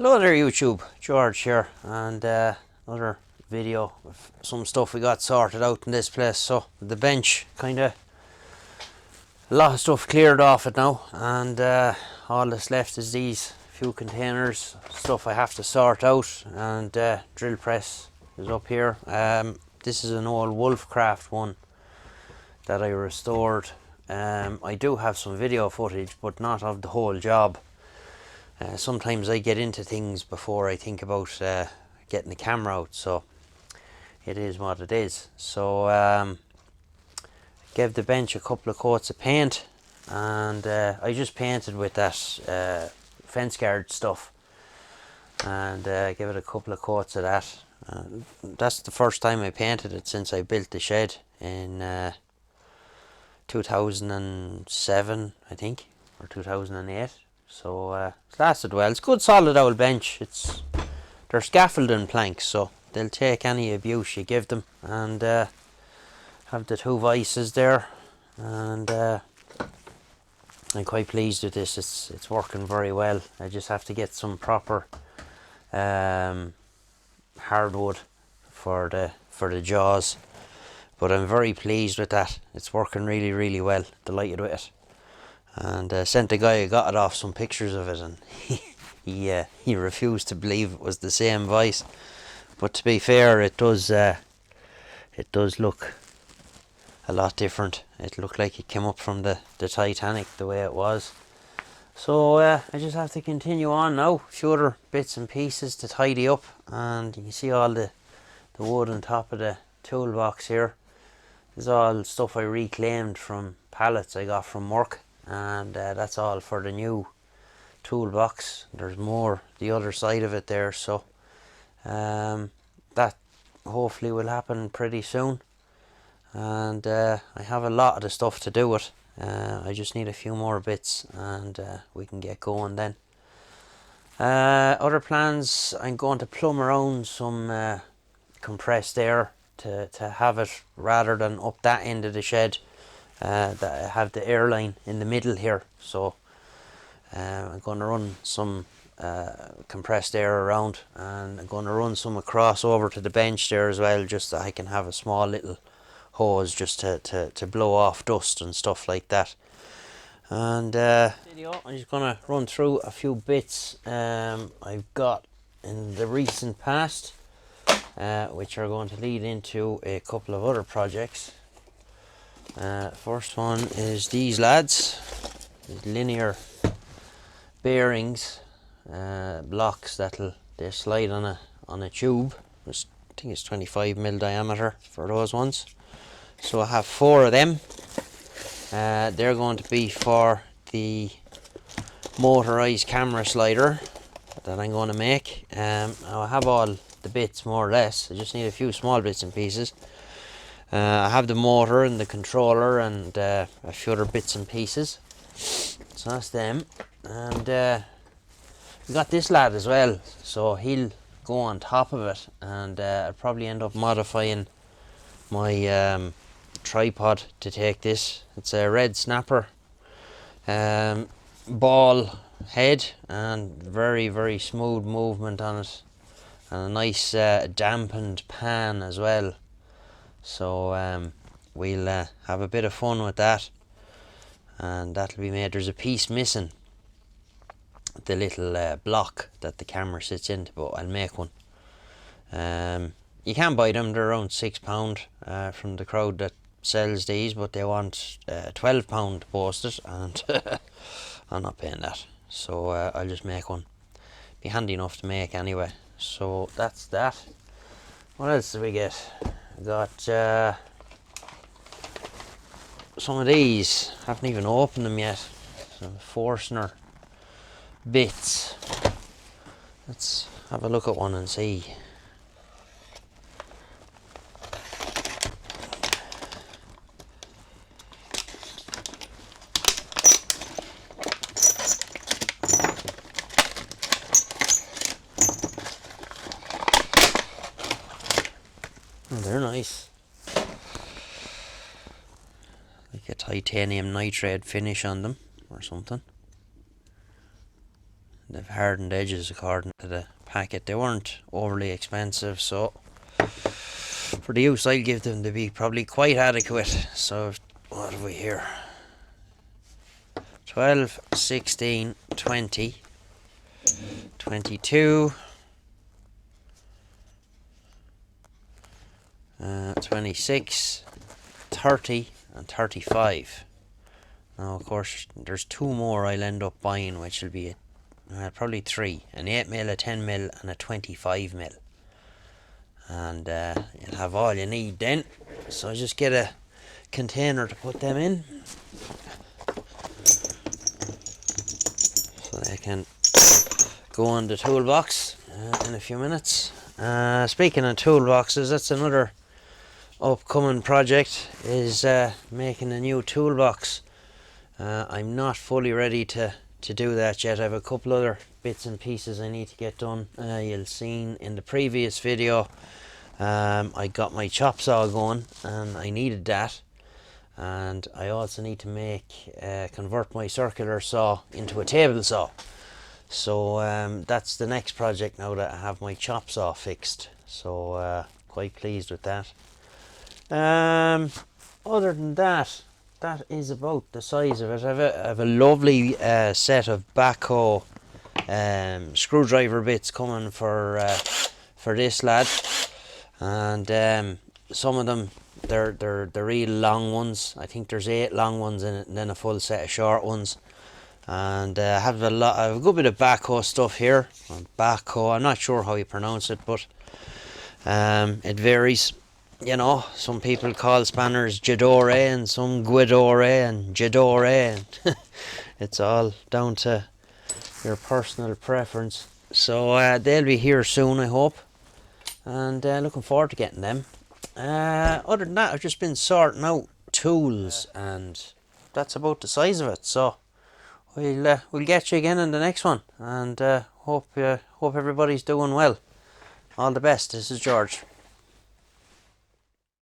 Hello there YouTube, George here, and another video of some stuff we got sorted out in this place. So the bench, a lot of stuff cleared off it now, and all that's left is these few containers, stuff I have to sort out, and drill press is up here. This is an old Wolfcraft one that I restored. I do have some video footage, but not of the whole job. Sometimes I get into things before I think about getting the camera out, so it is what it is. So gave the bench a couple of coats of paint, and I just painted with that fence guard stuff, and gave it a couple of coats of that. That's the first time I painted it since I built the shed in 2007, I think, or 2008. So it's lasted well. It's good solid old bench. They're scaffolding planks, so they'll take any abuse you give them. And have the two vices there, and I'm quite pleased with this. It's working very well. I just have to get some proper hardwood for the jaws, but I'm very pleased with that. It's working really well. Delighted with it. And sent the guy who got it off some pictures of it, and he refused to believe it was the same vice. But to be fair, it does look a lot different. It looked like it came up from the Titanic the way it was. So I just have to continue on now. A few other bits and pieces to tidy up, and you can see all the wood on top of the toolbox here. This is all stuff I reclaimed from pallets I got from work. And that's all for the new toolbox. There's more the other side of it there, so that hopefully will happen pretty soon. And I have a lot of the stuff to do it. I just need a few more bits, and we can get going then. Other plans, I'm going to plumb around some compressed air to have it rather than up that end of the shed. That I have the airline in the middle here, so I'm going to run some compressed air around, and I'm going to run some across over to the bench there as well, just so I can have a small little hose just to blow off dust and stuff like that. And I'm just going to run through a few bits I've got in the recent past, which are going to lead into a couple of other projects. First one is these lads, these linear bearings, blocks they slide on a tube. I think it's 25mm diameter for those ones. So I have 4 of them. They're going to be for the motorized camera slider that I'm going to make. I have all the bits more or less. I just need a few small bits and pieces. I have the motor and the controller and a few other bits and pieces. So that's them. And we got this lad as well, so he'll go on top of it, and I'll probably end up modifying my tripod to take this. It's a red snapper ball head, and very smooth movement on it, and a nice dampened pan as well. So we'll have a bit of fun with that, and that'll be made. There's a piece missing, the little block that the camera sits into, but I'll make one. You can buy them, they're around £6 from the crowd that sells these, but they want £12 posted, and I'm not paying that, so I'll just make one. Be handy enough to make anyway. So that's that. What else did we get? Got some of these. Haven't even opened them yet. Some Forstner bits. Let's have a look at one and see. Oh, they're nice. Like a titanium nitride finish on them or something. they've hardened edges according to the packet. They weren't overly expensive, so for the use I'll give them, to be probably quite adequate. So what have we here? 12, 16, 20, 22, 26, 30 and 35. Now of course there's two more I'll end up buying, which will be probably three, an 8mm, a 10mm and a 25mm, and you'll have all you need then. So just get a container to put them in so they can go on the toolbox in a few minutes. Speaking of toolboxes, that's another upcoming project, is making a new toolbox. I'm not fully ready to do that yet. I have a couple other bits and pieces I need to get done. You'll seen in the previous video I got my chop saw going, and I needed that, and I also need to convert my circular saw into a table saw. So that's the next project now that I have my chop saw fixed. So quite pleased with that. Other than that, that is about the size of it. I have a lovely set of backhoe screwdriver bits coming for this lad, and some of them they're real long ones. I think there's 8 long ones in it, and then a full set of short ones. And I have a good bit of backhoe stuff here. Backhoe, I'm not sure how you pronounce it, but it varies. You know, some people call spanners Jadore, and some Guidore and Jadore, and it's all down to your personal preference. So they'll be here soon, I hope, and looking forward to getting them. Other than that, I've just been sorting out tools, and that's about the size of it. So we'll get you again in the next one, and hope everybody's doing well. All the best. This is George.